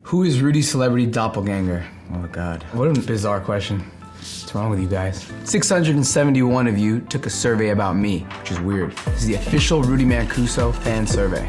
Who is Rudy's celebrity doppelganger? Oh God, what a bizarre question. What's wrong with you guys? 671 of you took a survey about me, which is weird. This is the official Rudy Mancuso fan survey.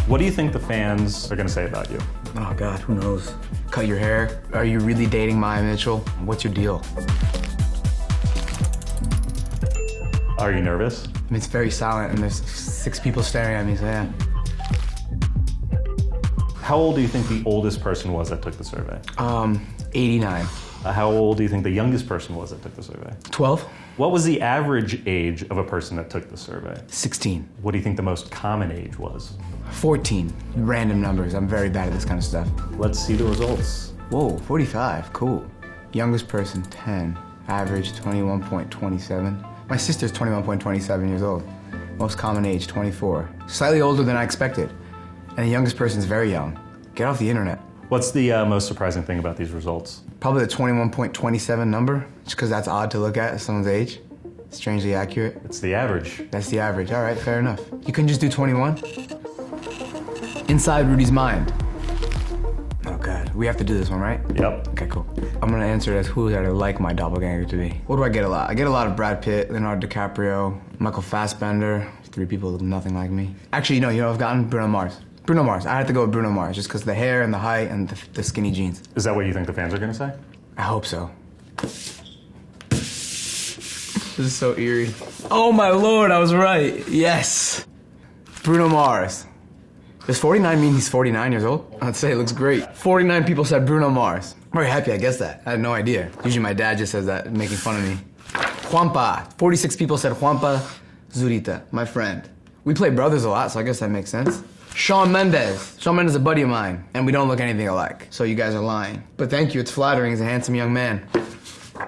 What do you think the fans are gonna say about you? Oh God, who knows? Cut your hair? Are you really dating Maya Mitchell? What's your deal? Are you nervous? I mean, it's very silent and there's 6 people staring at me, so yeah. How old do you think the oldest person was that took the survey? 89. How old do you think the youngest person was that took the survey? 12? What was the average age of a person that took the survey? 16. What do you think the most common age was? 14. Random numbers. I'm very bad at this kind of stuff. Let's see the results. Whoa, 45. Cool. Youngest person, 10. Average, 21.27. My sister's 21.27 years old. Most common age, 24. Slightly older than I expected. And the youngest person's very young. Get off the internet. What's the most surprising thing about these results? Probably the 21.27 number, just because that's odd to look at someone's age. Strangely accurate. It's the average. That's the average. All right, fair enough. You couldn't just do 21? Inside Rudy's mind. Oh God, we have to do this one, right? Yep. Okay, cool. I'm gonna answer it as who would I like my doppelganger to be. What do I get a lot? I get a lot of Brad Pitt, Leonardo DiCaprio, Michael Fassbender. 3 people look nothing like me. Actually, you know I've gotten Bruno Mars. Bruno Mars. I had to go with Bruno Mars just because the hair and the height and the skinny jeans. Is that what you think the fans are gonna say? I hope so. This is so eerie. Oh my Lord, I was right. Yes. Bruno Mars. Does 49 mean he's 49 years old? I'd say it looks great. 49 people said Bruno Mars. I'm very happy I guessed that. I had no idea. Usually my dad just says that, making fun of me. Juanpa. 46 people said Juanpa Zurita, my friend. We play brothers a lot, so I guess that makes sense. Shawn Mendes. Shawn Mendes is a buddy of mine, and we don't look anything alike, so you guys are lying. But thank you, it's flattering. He's a handsome young man.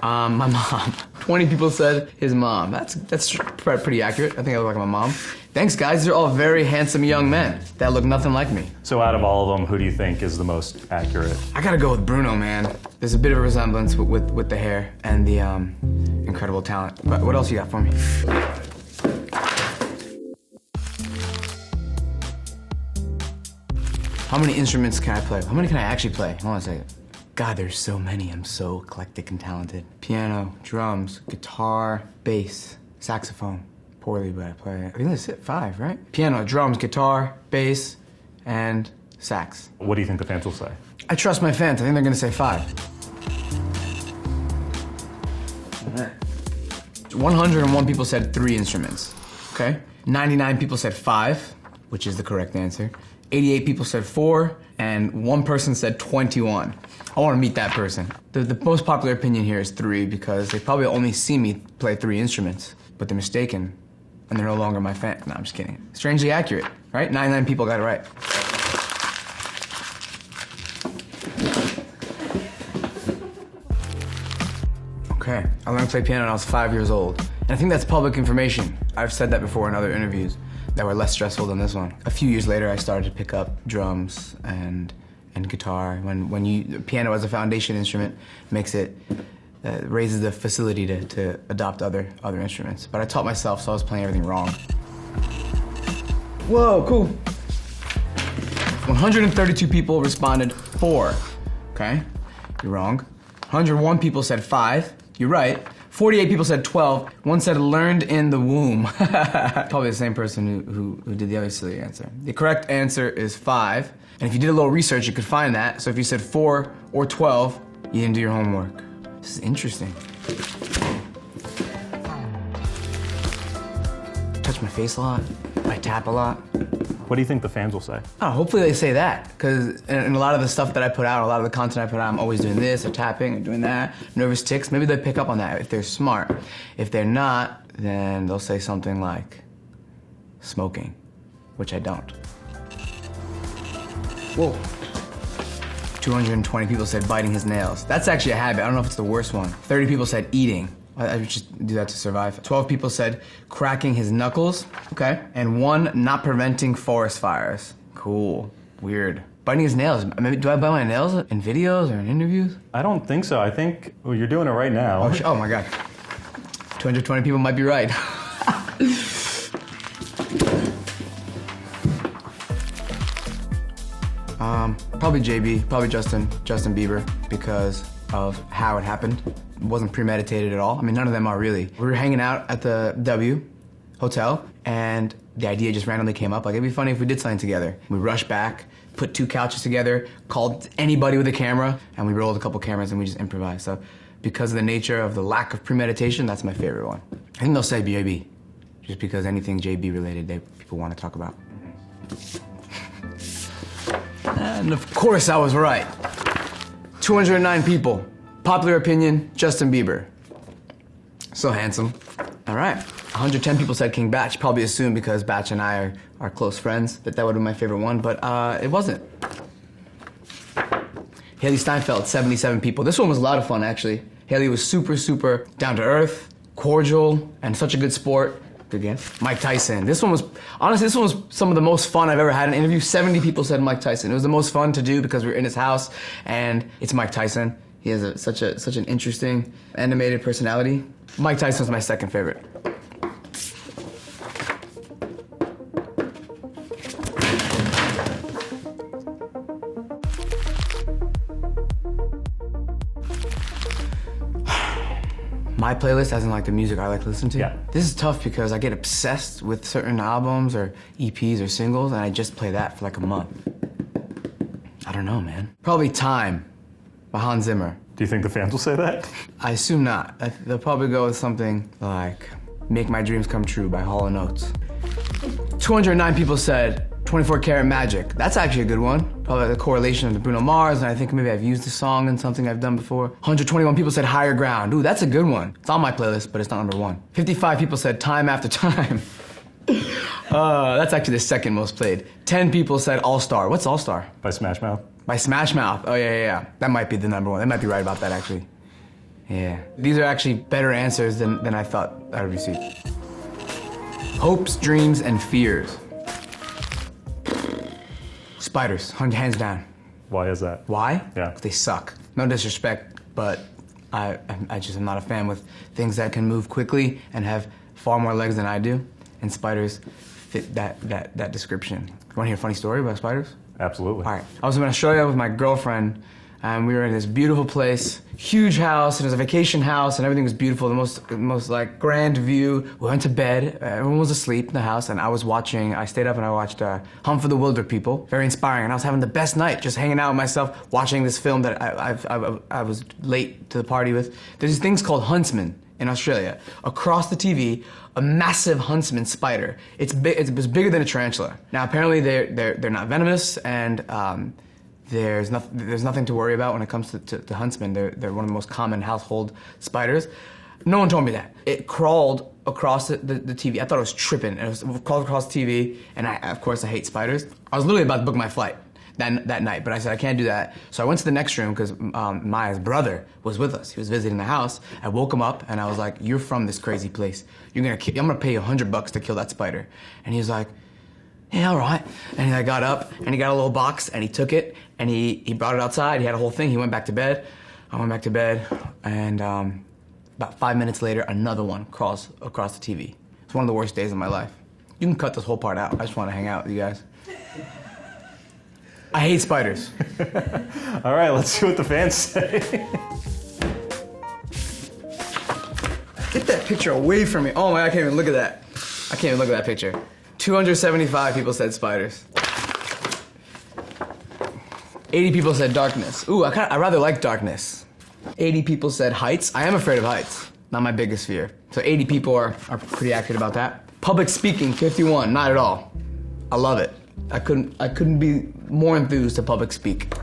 My mom. 20 people said his mom. That's pretty accurate. I think I look like my mom. Thanks, guys. They're all very handsome young men that look nothing like me. So out of all of them, who do you think is the most accurate? I gotta go with Bruno, man. There's a bit of a resemblance with the hair and the incredible talent. But what else you got for me? How many instruments can I play? How many can I actually play? Hold on a second. God, there's so many. I'm so eclectic and talented. Piano, drums, guitar, bass, saxophone. Poorly, but I play. I think that's it, 5, right? Piano, drums, guitar, bass, and sax. What do you think the fans will say? I trust my fans. I think they're gonna say 5. All right. 101 people said 3 instruments, okay? 99 people said 5, which is the correct answer. 88 people said 4, and 1 person said 21. I wanna meet that person. The most popular opinion here is 3 because they probably only see me play 3 instruments, but they're mistaken, and they're no longer my fan. No, I'm just kidding. Strangely accurate, right? 99 people got it right. Okay, I learned to play piano when I was 5 years old. And I think that's public information. I've said that before in other interviews that were less stressful than this one. A few years later, I started to pick up drums and guitar. When piano as a foundation instrument makes it, raises the facility to adopt other instruments. But I taught myself, so I was playing everything wrong. Whoa, cool. 132 people responded 4, okay? You're wrong. 101 people said 5, you're right. 48 people said 12, 1 said learned in the womb. Probably the same person who did the other silly answer. The correct answer is 5, and if you did a little research, you could find that. So if you said 4 or 12, you didn't do your homework. This is interesting. Touch my face a lot, I tap a lot. What do you think the fans will say? Oh, hopefully they say that, because in a lot of the stuff that I put out, a lot of the content I put out, I'm always doing this, or tapping, or doing that, nervous tics. Maybe they'll pick up on that if they're smart. If they're not, then they'll say something like smoking, which I don't. Whoa. 220 people said biting his nails. That's actually a habit. I don't know if it's the worst one. 30 people said eating. I would just do that to survive. 12 people said cracking his knuckles. Okay. And 1, not preventing forest fires. Cool. Weird. Biting his nails. I mean, do I bite my nails in videos or in interviews? I don't think so. I think you're doing it right now. Oh my God. 220 people might be right. Probably JB, probably Justin Bieber, because of how it happened. It wasn't premeditated at all. I mean, none of them are really. We were hanging out at the W Hotel, and the idea just randomly came up, like, it'd be funny if we did something together. We rushed back, put 2 couches together, called anybody with a camera, and we rolled a couple cameras and we just improvised. So because of the nature of the lack of premeditation, that's my favorite one. I think they'll say JB, just because anything JB related, people want to talk about. And of course I was right. 209 people. Popular opinion, Justin Bieber. So handsome. All right. 110 people said King Batch. Probably assumed because Batch and I are close friends that would be my favorite one, but it wasn't. Hailee Steinfeld, 77 people. This one was a lot of fun, actually. Hailee was super down to earth, cordial, and such a good sport. Again, Mike Tyson. This one was some of the most fun I've ever had in an interview. 70 people said Mike Tyson. It was the most fun to do because we were in his house, and it's Mike Tyson. He has such an interesting, animated personality. Mike Tyson was my second favorite. My playlist, as in like the music I like to listen to? Yeah. This is tough because I get obsessed with certain albums or EPs or singles, and I just play that for like a month. I don't know, man. Probably Time by Hans Zimmer. Do you think the fans will say that? I assume not. They'll probably go with something like Make My Dreams Come True by Hall & Oates. 209 people said 24 Karat Magic. That's actually a good one. Probably the correlation of the Bruno Mars, and I think maybe I've used the song in something I've done before. 121 people said Higher Ground. Ooh, that's a good one. It's on my playlist, but it's not number 1. 55 people said Time After Time. That's actually the second most played. 10 people said All Star. What's All Star? By Smash Mouth? By Smash Mouth. Oh, yeah. That might be the number 1. They might be right about that, actually. Yeah. These are actually better answers than I thought I would receive. Hopes, dreams, and fears. Spiders, hands down. Why is that? Why? Yeah. 'Cause they suck. No disrespect, but I just am not a fan with things that can move quickly and have far more legs than I do. And spiders fit that description. You want to hear a funny story about spiders? Absolutely. All right. I was in Australia with my girlfriend, and we were in this beautiful place, huge house, and it was a vacation house, and everything was beautiful, the most like grand view. We went to bed, everyone was asleep in the house, and I stayed up and I watched Hunt for the Wilder People. Very inspiring, and I was having the best night, just hanging out with myself, watching this film that I was late to the party with. There's these things called huntsmen in Australia. Across the TV, a massive huntsman spider. It's bigger than a tarantula. Now apparently they're not venomous, and there's nothing to worry about when it comes to huntsmen. They're one of the most common household spiders. No one told me that. It crawled across the TV. I thought it was tripping. It crawled across the TV, and of course I hate spiders. I was literally about to book my flight that night, but I said I can't do that. So I went to the next room because Maya's brother was with us. He was visiting the house. I woke him up and I was like, "You're from this crazy place. I'm gonna pay you $100 to kill that spider." And he was like, "Yeah, all right." And I got up and he got a little box and he took it and he brought it outside. He had a whole thing. He went back to bed. I went back to bed, and about 5 minutes later, another one crawls across the TV. It's one of the worst days of my life. You can cut this whole part out. I just want to hang out with you guys. I hate spiders. All right, let's see what the fans say. Get that picture away from me. Oh my, I can't even look at that. I can't even look at that picture. 275 people said spiders. 80 people said darkness. Ooh, I rather like darkness. 80 people said heights. I am afraid of heights. Not my biggest fear. So 80 people are pretty accurate about that. Public speaking, 51, not at all. I love it. I couldn't be more enthused to public speak.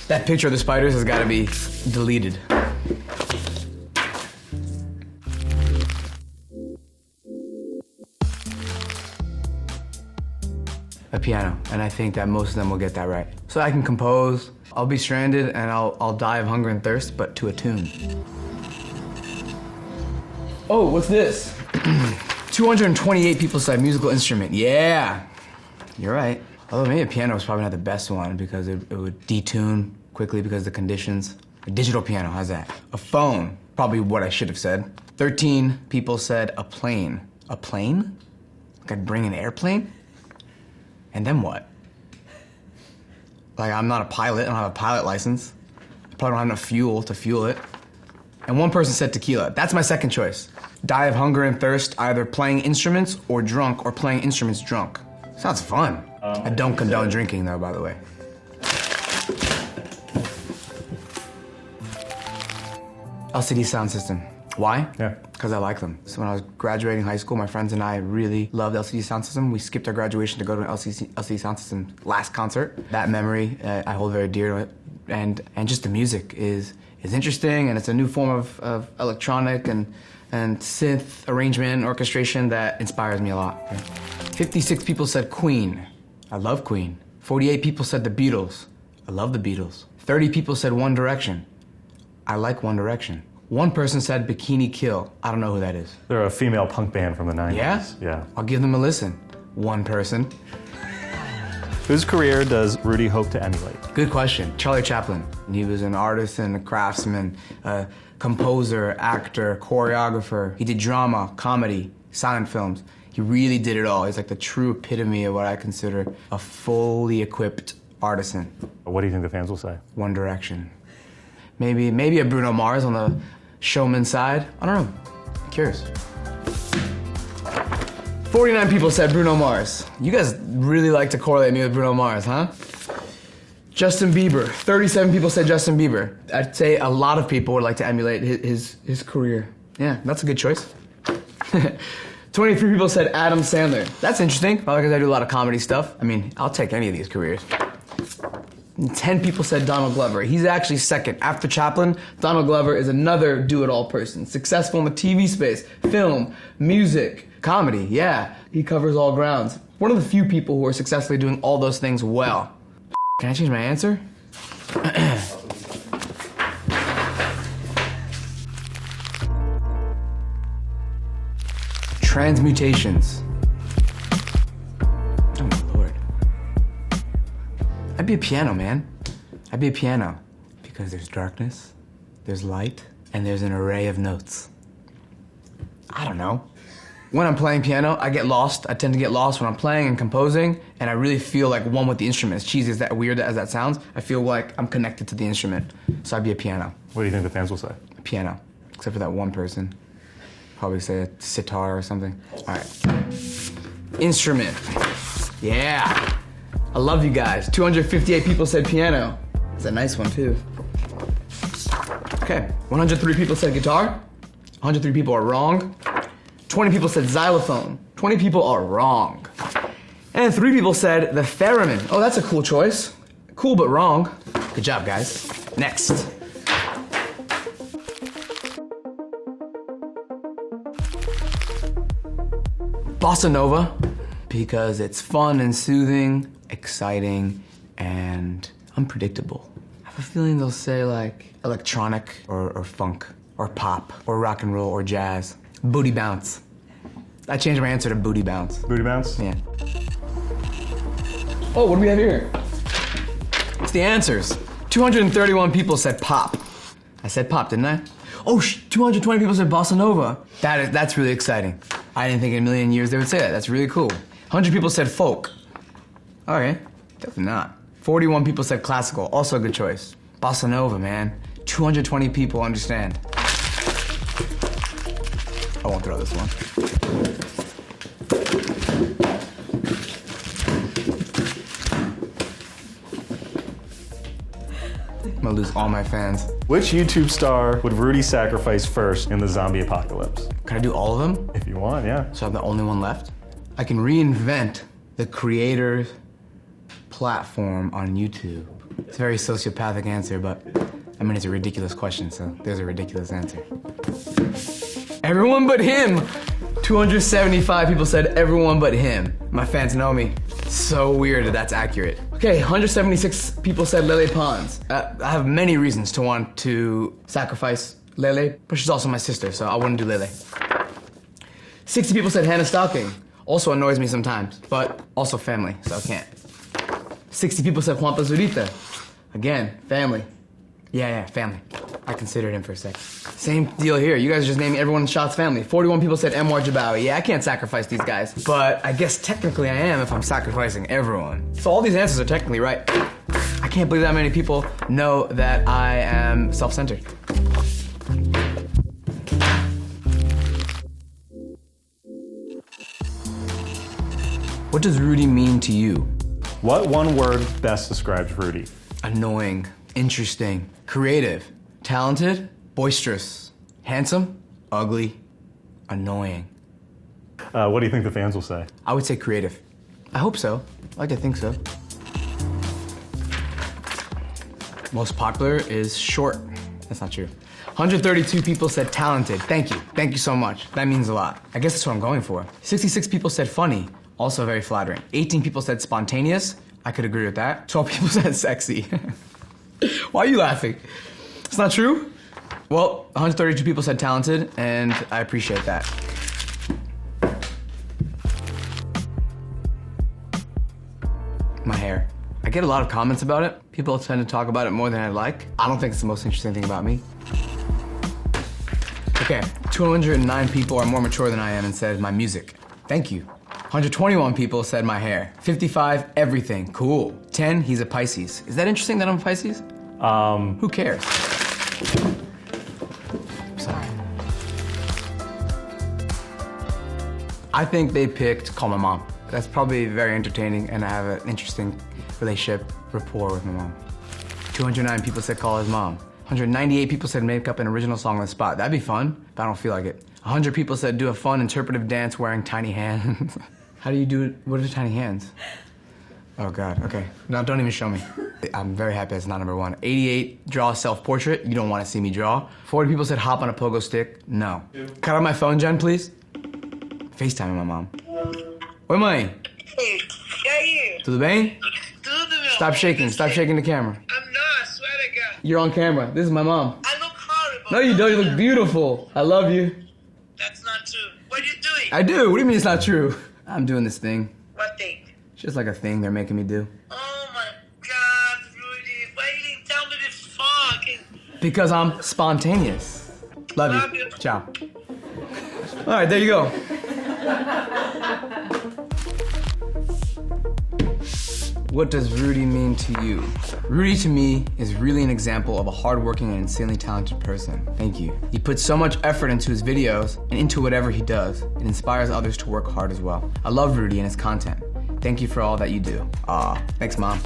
That picture of the spiders has got to be deleted. A piano, and I think that most of them will get that right. So I can compose, I'll be stranded, and I'll die of hunger and thirst, but to a tune. Oh, what's this? 228 people said musical instrument. Yeah, you're right. Although maybe a piano is probably not the best one because it would detune quickly because of the conditions. A digital piano, how's that? A phone, probably what I should have said. 13 people said a plane. A plane? Like I'd bring an airplane? And then what? Like, I'm not a pilot, I don't have a pilot license. I probably don't have enough fuel to fuel it. And one person said tequila. That's my second choice. Die of hunger and thirst, either playing instruments or drunk, or playing instruments drunk. Sounds fun. I don't condone drinking though, by the way. LCD sound system. Why? Yeah. Because I like them. So when I was graduating high school, my friends and I really loved LCD sound system. We skipped our graduation to go to an LCD sound system last concert. That memory, I hold very dear to it. And just the music is interesting, and it's a new form of electronic and synth arrangement and orchestration that inspires me a lot. Okay. 56 people said Queen. I love Queen. 48 people said the Beatles. I love the Beatles. 30 people said One Direction. I like One Direction. One person said Bikini Kill. I don't know who that is. They're a female punk band from the 90s. Yeah? Yeah. I'll give them a listen. One person. Whose career does Rudy hope to emulate? Good question. Charlie Chaplin. He was an artist and a craftsman, a composer, actor, choreographer. He did drama, comedy, silent films. He really did it all. He's like the true epitome of what I consider a fully equipped artisan. What do you think the fans will say? One Direction. Maybe a Bruno Mars on the showman side. I don't know. I'm curious. 49 people said Bruno Mars. You guys really like to correlate me with Bruno Mars, huh? Justin Bieber. 37 people said Justin Bieber. I'd say a lot of people would like to emulate his career. Yeah, that's a good choice. 23 people said Adam Sandler. That's interesting, probably because I do a lot of comedy stuff. I mean, I'll take any of these careers. 10 people said Donald Glover. He's actually second. After Chaplin, Donald Glover is another do-it-all person. Successful in the TV space, film, music, comedy, yeah. He covers all grounds. One of the few people who are successfully doing all those things well. Can I change my answer? Transmutations. Oh my Lord. I'd be a piano, man. I'd be a piano. Because there's darkness, there's light, and there's an array of notes. I don't know. When I'm playing piano, I get lost. I tend to get lost when I'm playing and composing, and I really feel like one with the instrument. As cheesy as that, weird as that sounds, I feel like I'm connected to the instrument. So I'd be a piano. What do you think the fans will say? A piano. Except for that one person. Probably say a sitar or something. All right. Instrument. Yeah. I love you guys. 258 people said piano. It's a nice one, too. Okay. 103 people said guitar. 103 people are wrong. 20 people said xylophone. 20 people are wrong. And 3 people said the theremin. Oh, that's a cool choice. Cool, but wrong. Good job, guys. Next. Bossa Nova, because it's fun and soothing, exciting, and unpredictable. I have a feeling they'll say like electronic or funk or pop or rock and roll or jazz. Booty bounce. I changed my answer to booty bounce. Booty bounce? Yeah. Oh, what do we have here? It's the answers. 231 people said pop. I said pop, didn't I? Oh, 220 people said bossa nova. That's really exciting. I didn't think in a million years they would say that. That's really cool. 100 people said folk. Okay, definitely not. 41 people said classical. Also a good choice. Bossa nova, man. 220 people understand. I won't throw this one. I'm gonna lose all my fans. Which YouTube star would Rudy sacrifice first in the zombie apocalypse? Can I do all of them? If you want, yeah. So I'm the only one left? I can reinvent the creator's platform on YouTube. It's a very sociopathic answer, but I mean, it's a ridiculous question, so there's a ridiculous answer. Everyone but him! 275 people said everyone but him. My fans know me. So weird that that's accurate. Okay, 176 people said Lele Pons. I have many reasons to want to sacrifice Lele, but she's also my sister, so I wouldn't do Lele. 60 people said Hannah Stocking. Also annoys me sometimes, but also family, so I can't. 60 people said Juan Pazurita. Again, family. Yeah, family. I considered him for a sec. Same deal here. You guys are just naming everyone in Shot's family. 41 people said Anwar Jabawi. Yeah, I can't sacrifice these guys. But I guess technically I am if I'm sacrificing everyone. So all these answers are technically right. I can't believe that many people know that I am self-centered. What does Rudy mean to you? What one word best describes Rudy? Annoying, interesting, creative, talented, boisterous, handsome, ugly, annoying. What do you think the fans will say? I would say creative. I hope so. I like to think so. Most popular is short. That's not true. 132 people said talented. Thank you. Thank you so much. That means a lot. I guess that's what I'm going for. 66 people said funny. Also very flattering. 18 people said spontaneous. I could agree with that. 12 people said sexy. Why are you laughing? It's not true? Well, 132 people said talented, and I appreciate that. My hair. I get a lot of comments about it. People tend to talk about it more than I like. I don't think it's the most interesting thing about me. Okay, 209 people are more mature than I am and said my music. Thank you. 121 people said my hair. 55, everything. Cool. 10, he's a Pisces. Is that interesting that I'm a Pisces? Who cares? Sorry. I think they picked Call My Mom. That's probably very entertaining, and I have an interesting relationship, rapport with my mom. 209 people said Call His Mom. 198 people said make up an original song on the spot. That'd be fun, but I don't feel like it. 100 people said do a fun interpretive dance wearing tiny hands. How do you do it? What are tiny hands? Oh God, okay. No, don't even show me. I'm very happy it's not number one. 88, draw a self-portrait. You don't want to see me draw. 40 people said hop on a pogo stick. No. Cut out my phone, Jen, please. FaceTiming my mom. Oi, mãe. Hey, e aí? Tudo bem? Tudo, meu. Stop shaking the camera. I'm not, swear to God. You're on camera. This is my mom. I look horrible. No, you don't. You look beautiful. I love you. That's not true. What are you doing? I do. What do you mean it's not true? I'm doing this thing. What thing? It's just like a thing they're making me do. Oh my God, Rudy. Why you didn't tell me this fucking... Because I'm spontaneous. Love Love you. you. Ciao. All right, there you go. What does Rudy mean to you? Rudy to me is really an example of a hardworking and insanely talented person. Thank you. He puts so much effort into his videos and into whatever he does. It inspires others to work hard as well. I love Rudy and his content. Thank you for all that you do. Aw, thanks, Mom.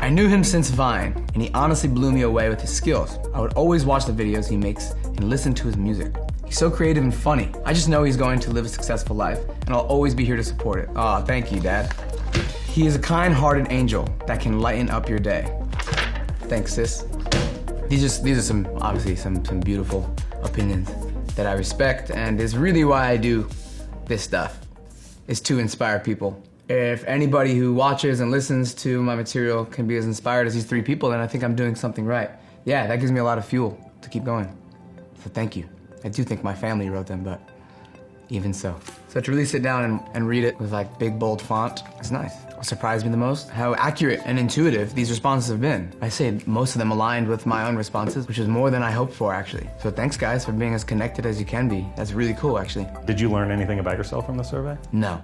I knew him since Vine, and he honestly blew me away with his skills. I would always watch the videos he makes and listen to his music. He's so creative and funny. I just know he's going to live a successful life, and I'll always be here to support it. Aw, thank you, Dad. He is a kind-hearted angel that can lighten up your day. Thanks, sis. These are some, obviously, some beautiful opinions that I respect, and is really why I do this stuff, is to inspire people. If anybody who watches and listens to my material can be as inspired as these three people, then I think I'm doing something right. Yeah, that gives me a lot of fuel to keep going. So thank you. I do think my family wrote them, but even so. So to really sit down and read it with like big, bold font, it's nice. What surprised me the most, how accurate and intuitive these responses have been. I say most of them aligned with my own responses, which is more than I hoped for, actually. So thanks, guys, for being as connected as you can be. That's really cool, actually. Did you learn anything about yourself from the survey? No.